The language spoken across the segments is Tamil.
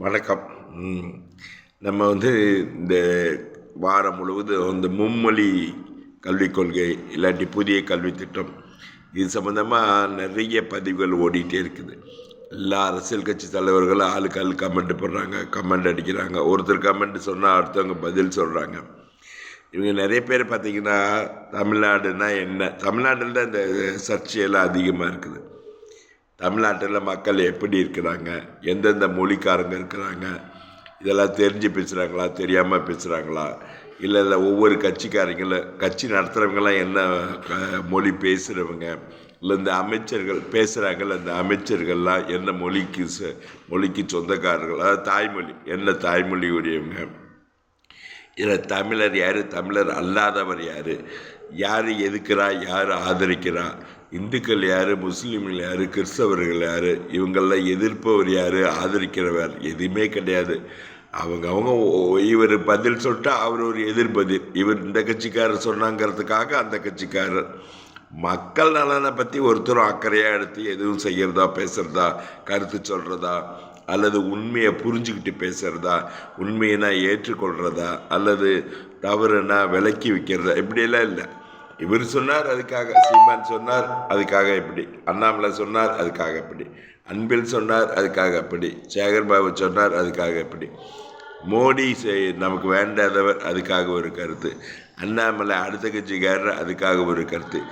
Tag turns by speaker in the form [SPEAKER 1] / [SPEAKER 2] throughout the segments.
[SPEAKER 1] வணக்கம். நம்ம இந்த வாரம் முழுவதும் இந்த மும்மொழி கல்விக் கொள்கை இல்லாட்டி புதிய கல்வி திட்டம் இது சம்மந்தமாக நிறைய பதிவுகள் ஓடிட்டே இருக்குது. எல்லா அரசியல் கட்சி தலைவர்களும் ஆளுக்கு ஆள் கமெண்ட் போடுறாங்க, கமெண்ட் அடிக்கிறாங்க. ஒருத்தர் கமெண்ட் சொன்னால் அடுத்தவங்க பதில் சொல்கிறாங்க. இவங்க நிறைய பேர் பார்த்திங்கன்னா தமிழ்நாடுனா என்ன, தமிழ்நாட்டில் தான் இந்த சர்ச்சையெல்லாம் அதிகமாக இருக்குது. தமிழ்நாட்டில் மக்கள் எப்படி இருக்கிறாங்க, எந்தெந்த மொழிக்காரங்க இருக்கிறாங்க, இதெல்லாம் தெரிஞ்சு பேசுகிறாங்களா, தெரியாமல் பேசுகிறாங்களா, இல்லை ஒவ்வொரு கட்சி நடத்துகிறவங்களாம் என்ன மொழி பேசுகிறவங்க, இல்லை இந்த அமைச்சர்கள் பேசுகிறாங்கல்ல, இந்த அமைச்சர்கள்லாம் என்ன மொழிக்கு சொந்தக்காரர்கள், அதாவது தாய்மொழி என்ன தாய்மொழி உடையவங்க, இதில் தமிழர் யார், தமிழர் அல்லாதவர் யார், யார் எதுக்குறா, யார் ஆதரிக்கிறா, இந்துக்கள் யார், முஸ்லீம்கள் யார், கிறிஸ்தவர்கள் யார், இவங்களெலாம் எதிர்ப்பவர் யார், ஆதரிக்கிறவர் எதுவுமே கிடையாது. அவங்க இவர் பதில் சொல்லிட்டா அவர் ஒரு எதிர்பதில், இவர் இந்த கட்சிக்காரர் சொன்னாங்கிறதுக்காக அந்த கட்சிக்காரர். மக்கள் நலனை பற்றி ஒருத்தரும் அக்கறையாக எடுத்து எதுவும் செய்கிறதா, பேசுகிறதா, கருத்து சொல்கிறதா, அல்லது உண்மையை புரிஞ்சுக்கிட்டு பேசுகிறதா, உண்மையினா ஏற்றுக்கொள்கிறதா, அல்லது தவறுனா விலக்கி வைக்கிறதா, இப்படியெல்லாம் இல்லை. இவர் சொன்னார் அதுக்காக, சீமான் சொன்னார் அதுக்காக இப்படி, அண்ணாமலை சொன்னார் அதுக்காக இப்படி, அன்பில் சொன்னார் அதுக்காக அப்படி, சேகர்பாபு சொன்னார் அதுக்காக இப்படி, மோடி நமக்கு வேண்டாதவர் அதுக்காக ஒரு கருத்து, அண்ணாமலை அடுத்த கட்சிக்காரர் அதுக்காக ஒரு கருத்து,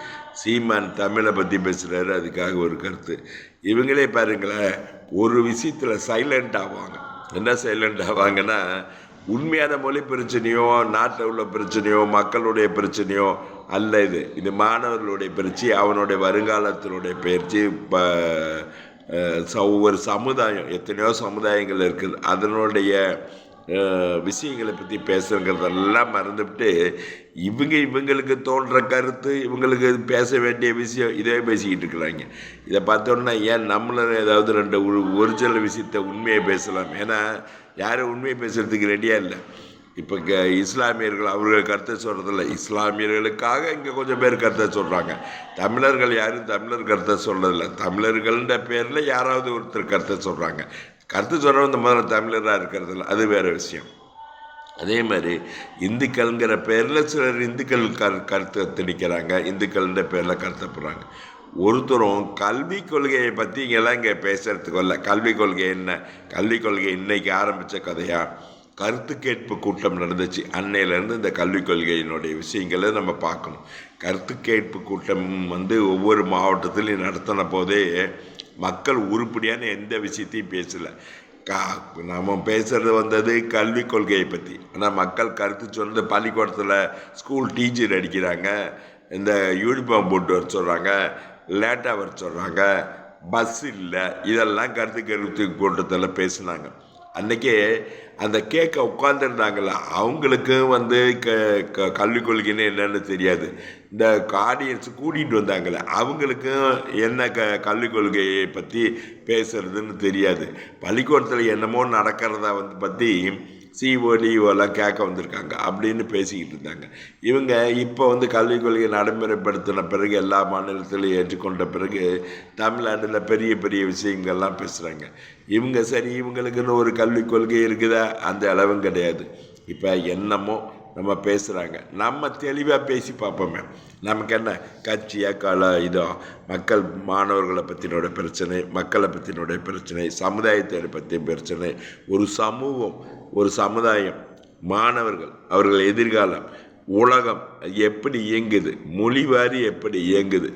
[SPEAKER 1] சீமான் தமிழை பற்றி பேசுகிறாரு அதுக்காக ஒரு கருத்து. இவங்களே பாருங்களேன், ஒரு விஷயத்தில் சைலண்ட் ஆவாங்க. என்ன சைலண்ட் ஆவாங்கன்னா, உண்மையான மொழி பிரச்சனையோ, நாட்டில் உள்ள பிரச்சனையோ, மக்களுடைய பிரச்சனையோ அல்ல. இது மாணவர்களுடைய பிரச்சனை, அவனுடைய வருங்காலத்தினுடைய பயிற்சி. ஒவ்வொரு சமுதாயம், எத்தனையோ சமுதாயங்கள் இருக்குது, அதனுடைய விஷயங்களை பற்றி பேசுகிறதெல்லாம் மறந்துவிட்டு இவங்களுக்கு தோன்ற கருத்து, இவங்களுக்கு பேச வேண்டிய விஷயம் இதே பேசிக்கிட்டு இருக்கிறாங்க. இதை பார்த்தோன்னா ஏன் நம்மளும் ஏதாவது ரெண்டு ஒரிஜினல் விஷயத்தை உண்மையை பேசலாம். ஏன்னா யாரும் உண்மையை பேசுகிறதுக்கு ரெடியாக இல்லை. இப்போ இஸ்லாமியர்கள் அவர்கள் கருத்தை சொல்கிறதில்ல, இஸ்லாமியர்களுக்காக இங்கே கொஞ்சம் பேர் கருத்தை சொல்கிறாங்க. தமிழர்கள் யாரும் தமிழர் கருத்தை சொல்கிறதில்ல, தமிழர்கள்ன்ற பேரில் யாராவது ஒருத்தர் கருத்தை சொல்கிறாங்க. கருத்து சொல்கிறவங்க இந்த முதல்ல தமிழராக இருக்கிறதில்ல, அது வேறு விஷயம். அதே மாதிரி இந்துக்கள்ங்கிற பேரில் சிலர் இந்துக்கள் கருத்தை திணிக்கிறாங்க, இந்துக்கள்ன்ற பேரில் கருத்தப்படுறாங்க. ஒருத்தரும் கல்விக் கொள்கையை பற்றி இங்கே பேசுகிறதுக்கு இல்லை. கல்விக் கொள்கை என்ன, கல்விக் கொள்கை இன்றைக்கி ஆரம்பித்த கதையா, கருத்து கேட்பு கூட்டம் நடந்துச்சு. அன்னையிலேருந்து இந்த கல்விக் கொள்கையினுடைய விஷயங்களை நம்ம பார்க்கணும். கருத்து கேட்பு கூட்டம் ஒவ்வொரு மாவட்டத்திலையும் நடத்தின போதே மக்கள் உருப்படியான எந்த விஷயத்தையும் பேசலை. நம்ம பேசுகிறது கல்விக் கொள்கையை பற்றி. ஆனால் மக்கள் கருத்து சொன்னது, பள்ளிக்கூடத்தில் ஸ்கூல் டீச்சர் அடிக்கிறாங்க, இந்த யூனிஃபார்ம் போட்டு வர சொல்கிறாங்க, லேட்டாக வர சொல்கிறாங்க, பஸ் இல்லை, இதெல்லாம் கருத்து கூட்டத்தில் பேசுனாங்க. அன்றைக்கே அந்த கேட்க உட்காந்துருந்தாங்கள்ல, அவங்களுக்கும் கல்விக் கொள்கைன்னு என்னென்னு தெரியாது. இந்த ஆடியன்ஸ் கூட்டிகிட்டு வந்தாங்கள்ல, அவங்களுக்கும் என்ன கல்விக் கொள்கையை பற்றி பேசுகிறதுன்னு தெரியாது. பள்ளிக்கூடத்தில் என்னமோ நடக்கிறத பற்றி சிஓடிஓலாம் கேட்க வந்திருக்காங்க அப்படின்னு பேசிக்கிட்டு இருந்தாங்க. இவங்க இப்போ கல்விக் கொள்கையை நடைமுறைப்படுத்தின பிறகு, எல்லா மாநிலத்திலையும் ஏற்றுக்கொண்ட பிறகு தமிழ்நாட்டில் பெரிய பெரிய விஷயங்கள்லாம் பேசுகிறாங்க. இவங்க சரி, இவங்களுக்குன்னு ஒரு கல்விக் கொள்கை இருக்குதா, அந்த அளவும் கிடையாது. இப்போ என்னமோ நம்ம பேசுகிறாங்க, நம்ம தெளிவாக பேசி பார்ப்போமே. நமக்கு என்ன கட்சியாக இதோ மக்கள், மாணவர்களை பற்றினோட பிரச்சனை, மக்களை பற்றினோட பிரச்சனை, சமுதாயத்தை பற்றி பிரச்சனை, ஒரு சமூகம், ஒரு சமுதாயம், மாணவர்கள், அவர்கள் எதிர்காலம், உலகம் எப்படி இயங்குது, மொழிவாரி எப்படி இயங்குது,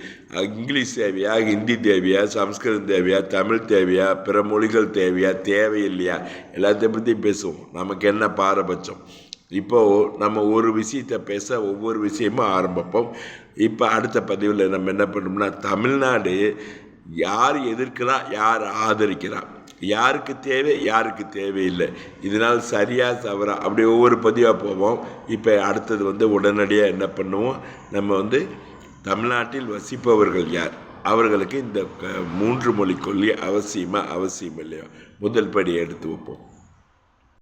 [SPEAKER 1] இங்கிலீஷ் தேவையா, ஹிந்தி தேவையா, சம்ஸ்கிருதம் தேவையா, தமிழ் தேவையா, பிற மொழிகள் தேவையா, தேவையில்லையா, எல்லாத்தையும் பற்றி பேசுவோம். நமக்கு என்ன பாரபட்சம்? இப்போது நம்ம ஒரு விஷயத்தை பேச ஒவ்வொரு விஷயமும் ஆரம்பிப்போம். இப்போ அடுத்த பதிவில் நம்ம என்ன பண்ணோம்னா, தமிழ்நாடு யார் எதிர்க்கிறா, யார் ஆதரிக்கிறா, யாருக்கு தேவை, யாருக்கு தேவையில்லை, இதனால் சரியாக தவறா, அப்படி ஒவ்வொரு பதிவாக போவோம். இப்போ அடுத்தது உடனடியாக என்ன பண்ணுவோம், நம்ம தமிழ்நாட்டில் வசிப்பவர்கள் யார், அவர்களுக்கு இந்த 3 மொழி கொள்கை அவசியம் இல்லையோ முதல் படி எடுத்து வைப்போம்.